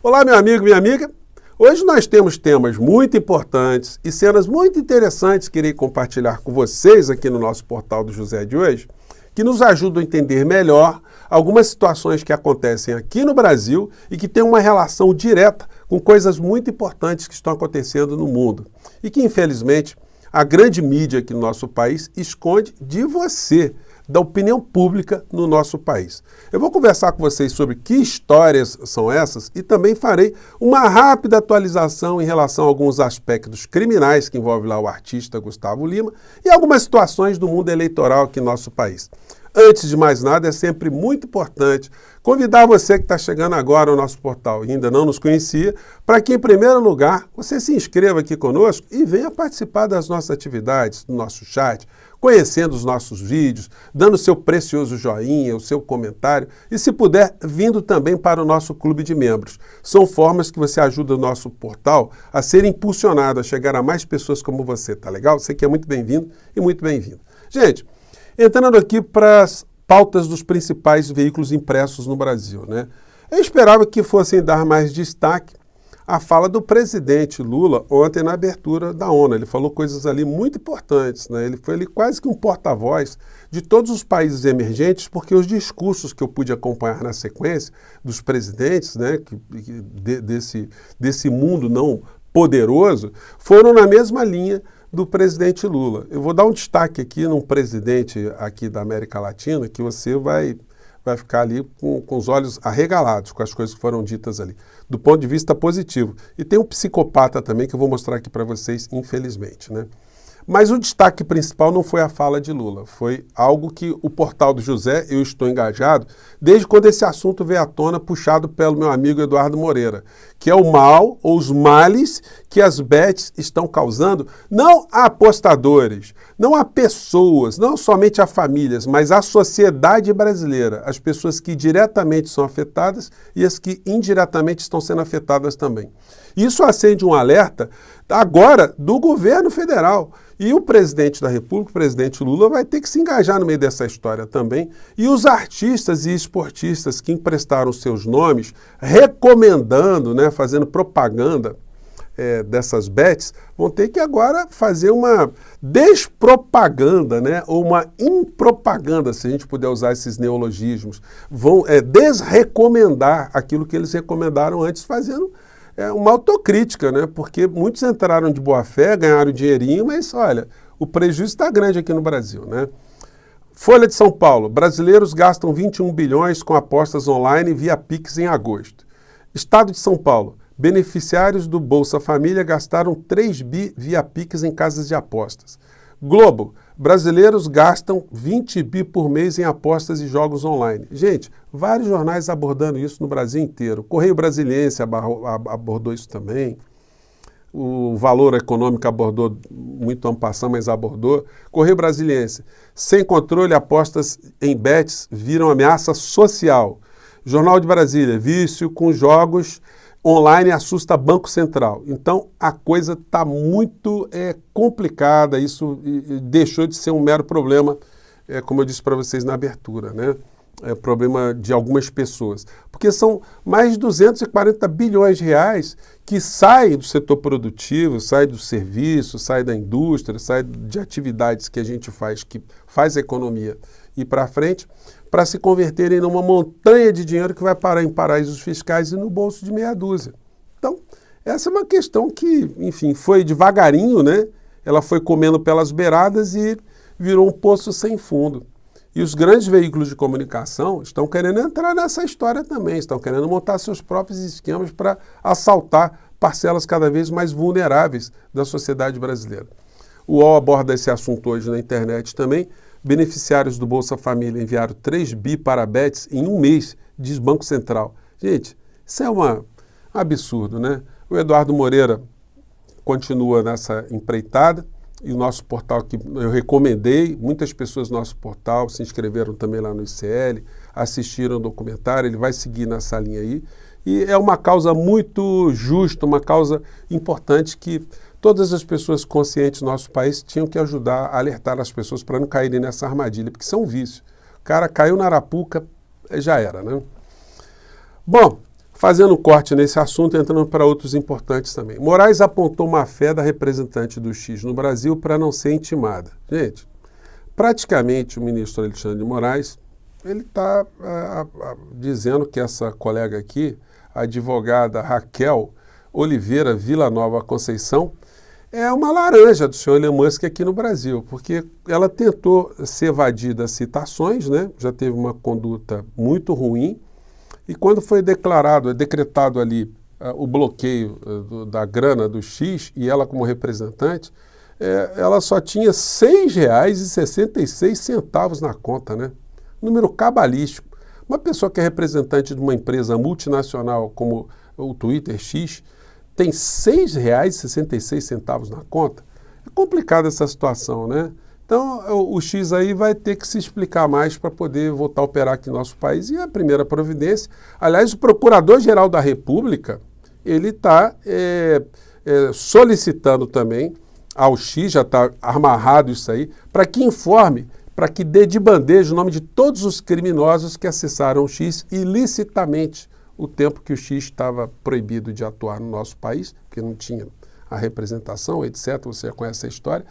Olá, meu amigo, minha amiga. Hoje nós temos temas muito importantes e cenas muito interessantes que irei compartilhar com vocês aqui no nosso portal do José de hoje, que nos ajudam a entender melhor algumas situações que acontecem aqui no Brasil e que têm uma relação direta com coisas muito importantes que estão acontecendo no mundo e que, infelizmente, a grande mídia aqui no nosso país esconde de você, da opinião pública no nosso país. Eu vou conversar com vocês sobre que histórias são essas e também farei uma rápida atualização em relação a alguns aspectos criminais que envolvem lá o artista Gustavo Lima e algumas situações do mundo eleitoral aqui no nosso país. Antes de mais nada, é sempre muito importante convidar você que está chegando agora ao nosso portal e ainda não nos conhecia, para que, em primeiro lugar, você se inscreva aqui conosco e venha participar das nossas atividades, do nosso chat, conhecendo os nossos vídeos, dando o seu precioso joinha, o seu comentário e, se puder, vindo também para o nosso clube de membros. São formas que você ajuda o nosso portal a ser impulsionado, a chegar a mais pessoas como você, tá legal? Você que é muito bem-vindo e muito bem-vindo. Gente, entrando aqui para as pautas dos principais veículos impressos no Brasil, né? Eu esperava que fossem dar mais destaque à fala do presidente Lula ontem na abertura da ONU. Ele falou coisas ali muito importantes, né? Ele foi ali quase que um porta-voz de todos os países emergentes, porque os discursos que eu pude acompanhar na sequência dos presidentes, né, desse mundo não poderoso, foram na mesma linha do presidente Lula. Eu vou dar um destaque aqui num presidente aqui da América Latina que você vai ficar ali com os olhos arregalados com as coisas que foram ditas ali, do ponto de vista positivo. E tem um psicopata também que eu vou mostrar aqui para vocês, infelizmente, né? Mas o destaque principal não foi a fala de Lula, foi algo que o portal do José, eu estou engajado, desde quando esse assunto veio à tona, puxado pelo meu amigo Eduardo Moreira, que é o mal ou os males que as bets estão causando, não a apostadores, não a pessoas, não somente a famílias, mas a sociedade brasileira, as pessoas que diretamente são afetadas e as que indiretamente estão sendo afetadas também. Isso acende um alerta agora do governo federal. E o presidente da República, o presidente Lula, vai ter que se engajar no meio dessa história também. E os artistas e esportistas que emprestaram seus nomes, recomendando, né, fazendo propaganda dessas bets, vão ter que agora fazer uma despropaganda, né, ou uma impropaganda, se a gente puder usar esses neologismos. Vão desrecomendar aquilo que eles recomendaram antes, fazendo uma autocrítica, né? Porque muitos entraram de boa fé, ganharam dinheirinho, mas olha, o prejuízo está grande aqui no Brasil, né? Folha de São Paulo, brasileiros gastam 21 bilhões com apostas online via Pix em agosto. Estado de São Paulo, beneficiários do Bolsa Família gastaram 3 bi via Pix em casas de apostas. Globo, brasileiros gastam 20 bi por mês em apostas e jogos online. Gente, vários jornais abordando isso no Brasil inteiro. Correio Brasiliense abordou isso também. O Valor Econômico abordou, muito en passant, mas abordou. Correio Brasiliense, sem controle, apostas em bets viram ameaça social. Jornal de Brasília, vício com jogos online assusta Banco Central. Então, a coisa está muito complicada, isso deixou de ser um mero problema, como eu disse para vocês na abertura, né? É problema de algumas pessoas. Porque são mais de 240 bilhões de reais que saem do setor produtivo, saem do serviço, saem da indústria, saem de atividades que a gente faz, que faz a economia ir para frente, para se converterem numa montanha de dinheiro que vai parar em paraísos fiscais e no bolso de meia dúzia. Então, essa é uma questão que, enfim, foi devagarinho, né? Ela foi comendo pelas beiradas e virou um poço sem fundo. E os grandes veículos de comunicação estão querendo entrar nessa história também, estão querendo montar seus próprios esquemas para assaltar parcelas cada vez mais vulneráveis da sociedade brasileira. O UOL aborda esse assunto hoje na internet também. Beneficiários do Bolsa Família enviaram 3 bi para bets em um mês, diz Banco Central. Gente, isso é um absurdo, né? O Eduardo Moreira continua nessa empreitada e o nosso portal que eu recomendei, muitas pessoas do nosso portal se inscreveram também lá no ICL, assistiram o documentário, ele vai seguir nessa linha aí. E é uma causa muito justa, uma causa importante que todas as pessoas conscientes do nosso país tinham que ajudar a alertar as pessoas para não caírem nessa armadilha, porque isso é um vício. O cara caiu na arapuca, já era, né? Bom, Fazendo um corte nesse assunto, entrando para outros importantes também. Moraes apontou má fé da representante do X no Brasil para não ser intimada. Gente, praticamente o ministro Alexandre de Moraes, ele está dizendo que essa colega aqui, a advogada Raquel Oliveira Villanova Conceição, é uma laranja do senhor Elon Musk aqui no Brasil, porque ela tentou se evadir das citações, né? Já teve uma conduta muito ruim, e quando foi decretado ali o bloqueio da grana do X, e ela como representante, ela só tinha R$ 6,66 na conta, né? Número cabalístico. Uma pessoa que é representante de uma empresa multinacional como o Twitter X, tem R$ 6,66 na conta. É complicada essa situação, né? Então, o X aí vai ter que se explicar mais para poder voltar a operar aqui no nosso país. E a primeira providência, aliás, o Procurador-Geral da República, ele está solicitando também ao X, já está amarrado isso aí, para que informe, para que dê de bandeja o nome de todos os criminosos que acessaram o X ilicitamente, o tempo que o X estava proibido de atuar no nosso país, porque não tinha a representação, etc., você já conhece a história,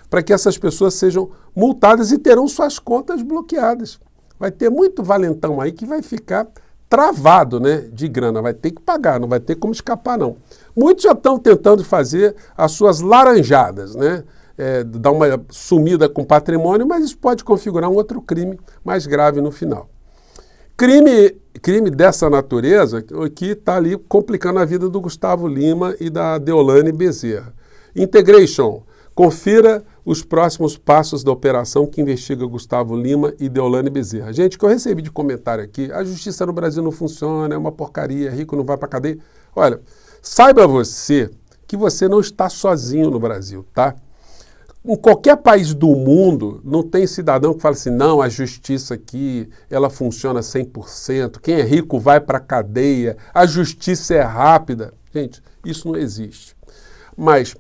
para que essas pessoas sejam multadas e terão suas contas bloqueadas. Vai ter muito valentão aí que vai ficar travado, né, de grana, vai ter que pagar, não vai ter como escapar, não. Muitos já estão tentando fazer as suas laranjadas, né, dar uma sumida com patrimônio, mas isso pode configurar um outro crime mais grave no final. Crime dessa natureza que está ali complicando a vida do Gustavo Lima e da Deolane Bezerra. Integration. Confira os próximos passos da operação que investiga Gustavo Lima e Deolane Bezerra. Gente, o que eu recebi de comentário aqui, a justiça no Brasil não funciona, é uma porcaria, rico não vai para cadeia. Olha, saiba você que você não está sozinho no Brasil, tá? Em qualquer país do mundo, não tem cidadão que fala assim, não, a justiça aqui, ela funciona 100%, quem é rico vai para a cadeia, a justiça é rápida. Gente, isso não existe. Mas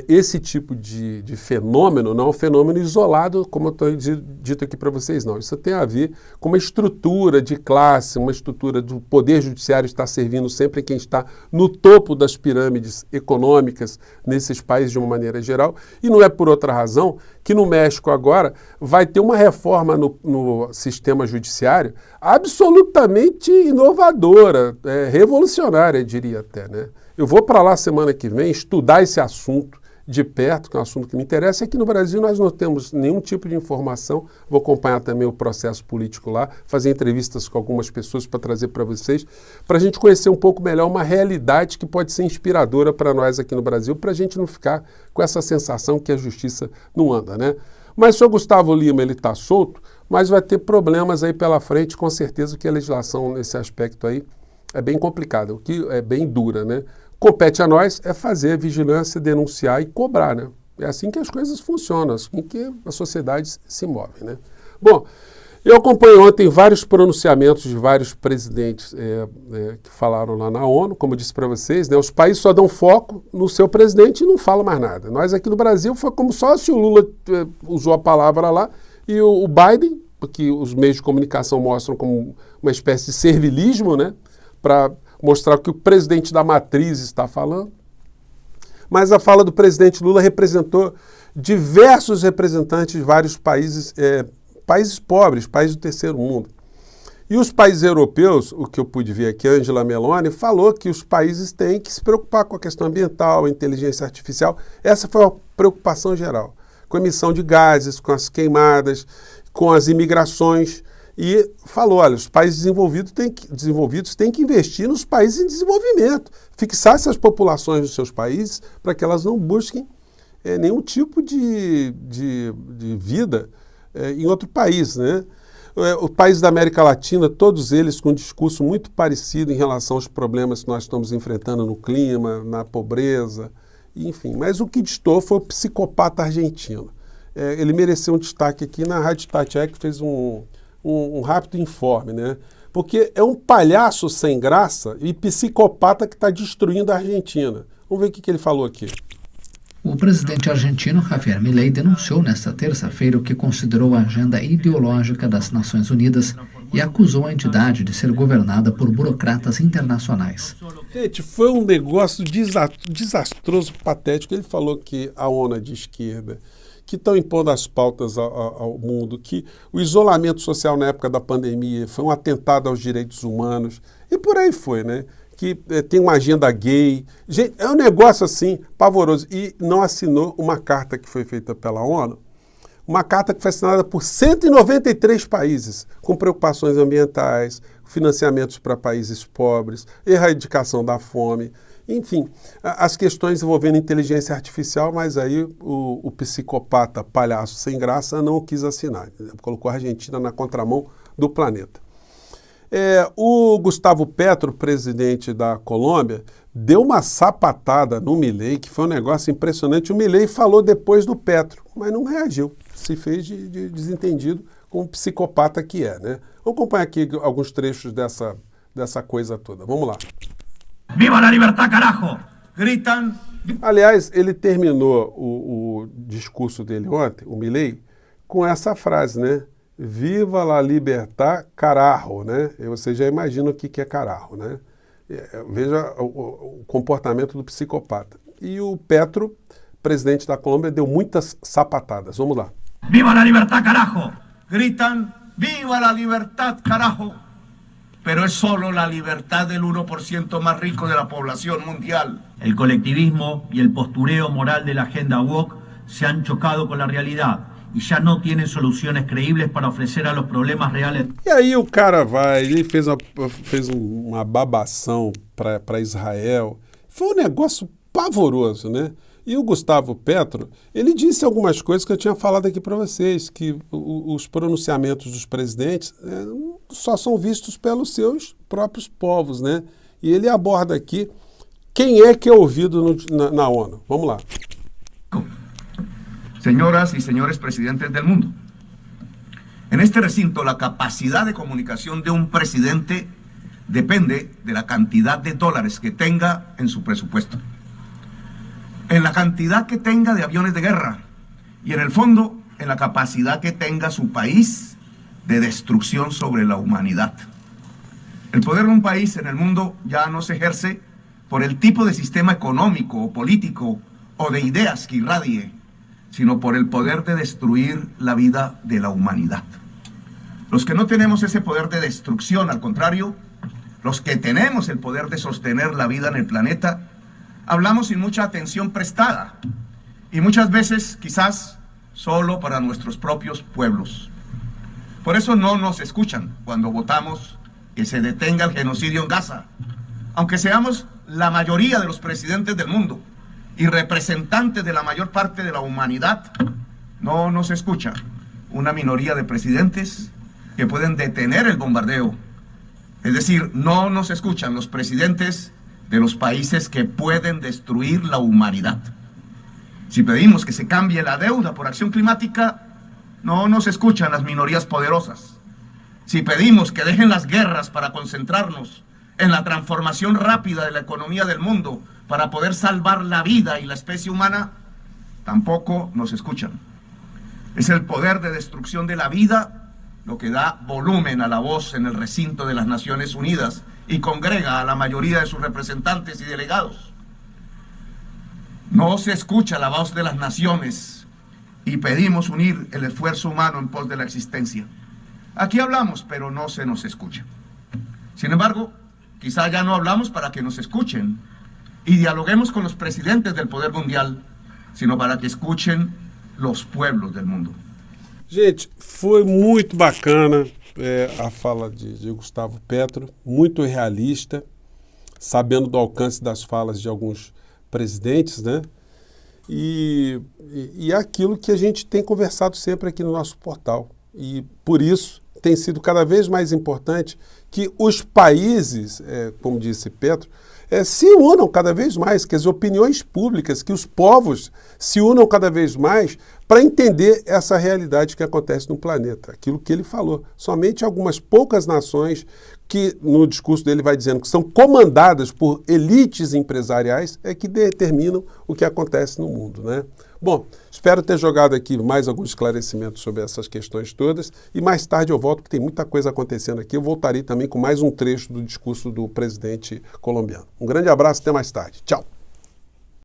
esse tipo de fenômeno não é um fenômeno isolado, como eu estou dito aqui para vocês, não. Isso tem a ver com uma estrutura de classe, uma estrutura do poder judiciário estar servindo sempre quem está no topo das pirâmides econômicas nesses países de uma maneira geral. E não é por outra razão que no México agora vai ter uma reforma no sistema judiciário absolutamente inovadora, revolucionária, eu diria até, né? Eu vou para lá semana que vem estudar esse assunto de perto, que é um assunto que me interessa. Aqui no Brasil nós não temos nenhum tipo de informação. Vou acompanhar também o processo político lá, fazer entrevistas com algumas pessoas para trazer para vocês, para a gente conhecer um pouco melhor uma realidade que pode ser inspiradora para nós aqui no Brasil, para a gente não ficar com essa sensação que a justiça não anda, né? Mas o senhor Gustavo Lima, ele está solto, mas vai ter problemas aí pela frente, com certeza que a legislação nesse aspecto aí é bem complicada, o que é bem dura, né? Compete a nós é fazer vigilância, denunciar e cobrar, né? É assim que as coisas funcionam, assim que a sociedade se move, né? Bom, eu acompanhei ontem vários pronunciamentos de vários presidentes que falaram lá na ONU, como eu disse para vocês, né? Os países só dão foco no seu presidente e não falam mais nada. Nós aqui no Brasil foi como só se o Lula usou a palavra lá e o Biden, porque os meios de comunicação mostram como uma espécie de servilismo, né? Para mostrar o que o presidente da matriz está falando. Mas a fala do presidente Lula representou diversos representantes de vários países, países pobres, países do terceiro mundo. E os países europeus, o que eu pude ver aqui, Angela Meloni falou que os países têm que se preocupar com a questão ambiental, a inteligência artificial. Essa foi a preocupação geral, com a emissão de gases, com as queimadas, com as imigrações. E falou, olha, os países desenvolvidos têm que investir nos países em desenvolvimento, fixar essas populações dos seus países para que elas não busquem nenhum tipo de vida em outro país, né? Os países da América Latina, todos eles com um discurso muito parecido em relação aos problemas que nós estamos enfrentando no clima, na pobreza, enfim. Mas o que distou foi o psicopata argentino. Ele mereceu um destaque aqui na Rádio Itatiaia, que fez um rápido informe, né? Porque é um palhaço sem graça e psicopata que está destruindo a Argentina. Vamos ver o que ele falou aqui. O presidente argentino Javier Milei denunciou nesta terça-feira o que considerou a agenda ideológica das Nações Unidas e acusou a entidade de ser governada por burocratas internacionais. Gente, foi um negócio desastroso, patético. Ele falou que a ONU é de esquerda, que estão impondo as pautas ao mundo, que o isolamento social na época da pandemia foi um atentado aos direitos humanos, e por aí foi, né? Que tem uma agenda gay. Gente, é um negócio assim, pavoroso. E não assinou uma carta que foi feita pela ONU, uma carta que foi assinada por 193 países, com preocupações ambientais, financiamentos para países pobres, erradicação da fome, enfim, as questões envolvendo inteligência artificial, mas aí o psicopata palhaço sem graça não quis assinar, colocou a Argentina na contramão do planeta. O Gustavo Petro, presidente da Colômbia, deu uma sapatada no Milei, que foi um negócio impressionante. O Milei falou depois do Petro, mas não reagiu, se fez de desentendido com o psicopata que é, né? Vamos acompanhar aqui alguns trechos dessa coisa toda. Vamos lá. ¡Viva la libertad, carajo! Gritan. Aliás, ele terminou o discurso dele ontem, o Milei, com essa frase, né? Viva la libertad, carajo, né? E você já imagina o que é carajo, né? Veja o comportamento do psicopata. E o Petro, presidente da Colômbia, deu muitas sapatadas. Vamos lá. ¡Viva la libertad, carajo! Gritan, ¡viva la libertad, carajo! Pero es solo la libertad del 1% más rico de la población mundial. El colectivismo y el postureo moral de la agenda woke se han chocado con la realidad y ya no tienen soluciones creíbles para ofrecer a los problemas reales. E aí o cara vai, ele fez uma babação para Israel. Foi um negócio pavoroso, né? E o Gustavo Petro, ele disse algumas coisas que eu tinha falado aqui para vocês, que os pronunciamentos dos presidentes só são vistos pelos seus próprios povos, né? E ele aborda aqui quem é que é ouvido na ONU. Vamos lá. Señoras y señores presidentes del mundo, en este recinto la capacidad de comunicación de un presidente depende de la cantidad de dólares que tenga en su presupuesto, en la cantidad que tenga de aviones de guerra y en el fondo en la capacidad que tenga su país de destrucción sobre la humanidad. El poder de un país en el mundo ya no se ejerce por el tipo de sistema económico o político o de ideas que irradie, sino por el poder de destruir la vida de la humanidad. Los que no tenemos ese poder de destrucción, al contrario, los que tenemos el poder de sostener la vida en el planeta, hablamos sin mucha atención prestada y muchas veces quizás solo para nuestros propios pueblos. Por eso no nos escuchan cuando votamos que se detenga el genocidio en Gaza, aunque seamos la mayoría de los presidentes del mundo y representantes de la mayor parte de la humanidad. No nos escucha una minoría de presidentes que pueden detener el bombardeo. Es decir, no nos escuchan los presidentes de los países que pueden destruir la humanidad. Si pedimos que se cambie la deuda por acción climática, no nos escuchan las minorías poderosas. Si pedimos que dejen las guerras para concentrarnos en la transformación rápida de la economía del mundo para poder salvar la vida y la especie humana, tampoco nos escuchan. Es el poder de destrucción de la vida lo que da volumen a la voz en el recinto de las Naciones Unidas y congrega a la mayoría de sus representantes y delegados. No se escucha la voz de las naciones y pedimos unir el esfuerzo humano en pos de la existencia. Aquí hablamos, pero no se nos escucha. Sin embargo, quizá ya no hablamos para que nos escuchen y dialoguemos con los presidentes del poder mundial, sino para que escuchen los pueblos del mundo. Gente, foi muito bacana a fala de Gustavo Petro, muito realista, sabendo do alcance das falas de alguns presidentes, né? E aquilo que a gente tem conversado sempre aqui no nosso portal. E por isso tem sido cada vez mais importante que os países, como disse Petro, se unam cada vez mais, que as opiniões públicas, que os povos se unam cada vez mais para entender essa realidade que acontece no planeta, aquilo que ele falou. Somente algumas poucas nações que no discurso dele vai dizendo que são comandadas por elites empresariais é que determinam o que acontece no mundo, né? Bom, espero ter jogado aqui mais alguns esclarecimentos sobre essas questões todas e mais tarde eu volto, porque tem muita coisa acontecendo aqui. Eu voltarei também com mais um trecho do discurso do presidente colombiano. Um grande abraço, até mais tarde. Tchau!